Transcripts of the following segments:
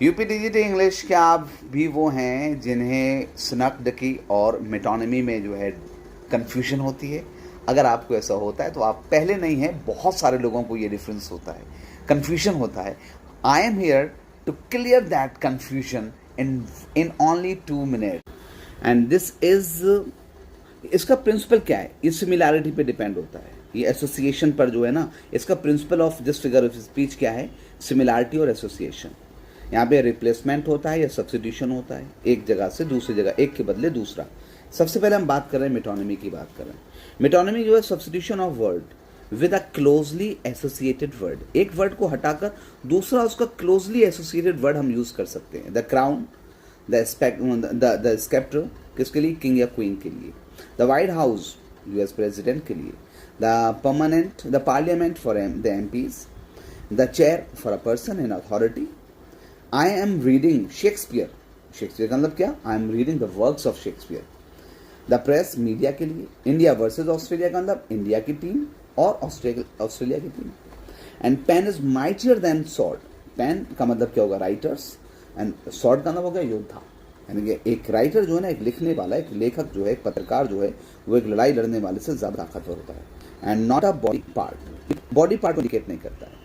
UP digital English के आप भी वो हैं जिन्हें स्नैक्डकी और मेटोनिमी में जो है कन्फ्यूजन होती है। अगर आपको ऐसा होता है तो आप पहले नहीं हैं, बहुत सारे लोगों को ये डिफरेंस होता है, कन्फ्यूजन होता है। I am here to clear that confusion in only 2 minute and this is, इसका प्रिंसिपल क्या है? ये सिमिलैरिटी पे डिपेंड होता है, ये एसोसिएशन पर जो है ना, इसका principle of this figure of speech क्या है? सिमिलैरिटी और एसोसिएशन। यहाँ पे रिप्लेसमेंट होता है या सब्स्टिट्यूशन होता है, एक जगह से दूसरी जगह, एक के बदले दूसरा। सबसे पहले हम बात कर रहे हैं मेटोनिमी की बात कर रहे हैं। मेटोनिमी जो है substitution of word with a closely associated word. एक वर्ड को हटाकर दूसरा उसका क्लोजली एसोसिएटेड वर्ड हम यूज कर सकते हैं। द क्राउन, द स्केप्टर किसके लिए? किंग या क्वीन के लिए। The white house US president के लिए। The parliament for the MPs. The chair for a person in authority. I am reading Shakespeare, Shakespeare का मतलब क्या? I am reading the works of Shakespeare. The press media के लिए। India versus Australia का मतलब India की team और Australia की टीम। And pen is mightier than sword. Pen का मतलब क्या होगा? राइटर्स। एंड सॉर्ड का मतलब होगा योद्धा। यानी कि एक राइटर जो है ना, एक लिखने वाला, एक लेखक जो है, एक पत्रकार जो है, वो एक लड़ाई लड़ने वाले से ज्यादा ताकतवर होता है। And not a body part, body part को इंडिकेट नहीं करता है।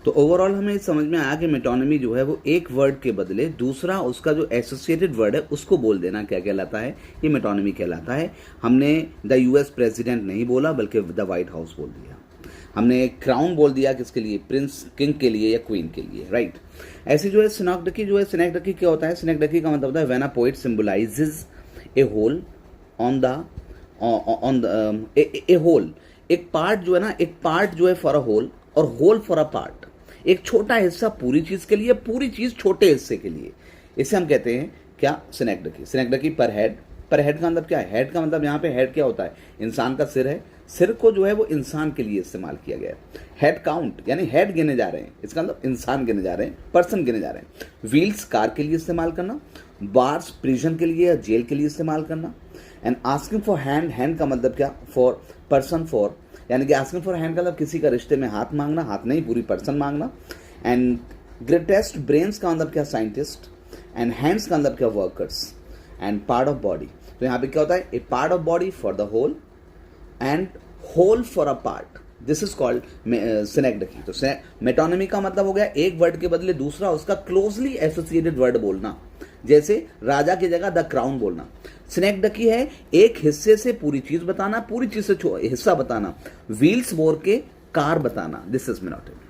तो ओवरऑल हमें समझ में आया कि मेटोनिमी जो है वो एक वर्ड के बदले दूसरा उसका जो एसोसिएटेड वर्ड है उसको बोल देना क्या कहलाता है? ये मेटोनिमी कहलाता है। हमने द यूएस प्रेसिडेंट नहीं बोला बल्कि द व्हाइट हाउस बोल दिया। हमने क्राउन बोल दिया किसके लिए? प्रिंस, किंग के लिए या क्वीन के लिए, राइट। ऐसे जो है स्नैक्डकी जो है, स्नैक्डकी क्या होता है? स्नैक्डकी का मतलब होता है when a poet symbolises a whole on the a whole. एक पार्ट जो है ना, एक पार्ट जो है फॉर अ होल और होल फॉर अ पार्ट। एक छोटा हिस्सा पूरी चीज के लिए, पूरी चीज छोटे हिस्से के लिए, इसे हम कहते हैं क्या? स्नैक्डकी। स्नैक्डकी पर हेड। पर हेड का मतलब क्या है? हेड का मतलब यहाँ पे हेड क्या होता है? इंसान का सिर है, सिर को जो है वो इंसान के लिए इस्तेमाल किया गया है। हेड काउंट यानी हेड गिने जा रहे हैं, इसका मतलब इंसान गिने जा रहे हैं, पर्सन गिने जा रहे हैं। व्हील्स कार के लिए इस्तेमाल करना। बार्स प्रिजन के लिए या जेल के लिए इस्तेमाल करना। And asking for hand, hand का मतलब क्या? फॉर पर्सन, फॉर यानी कि आस्किंग फॉर हैंड का मतलब किसी का रिश्ते में हाथ मांगना, हाथ नहीं पूरी पर्सन मांगना। एंड ग्रेटेस्ट ब्रेन्स का मतलब क्या? साइंटिस्ट। एंड हैंड्स का मतलब क्या? Workers. And part of body, तो यहाँ पे क्या होता है? A part of body for the whole and whole for a part, this is called synecdoche. तो मेटोनिमी का मतलब हो गया एक वर्ड के बदले दूसरा उसका क्लोजली एसोसिएटेड वर्ड बोलना, जैसे राजा की जगह द क्राउन बोलना। स्नैक्डकी है एक हिस्से से पूरी चीज बताना, पूरी चीज से हिस्सा बताना। व्हील्स बोल के कार बताना, दिस इज मेटोनिमी।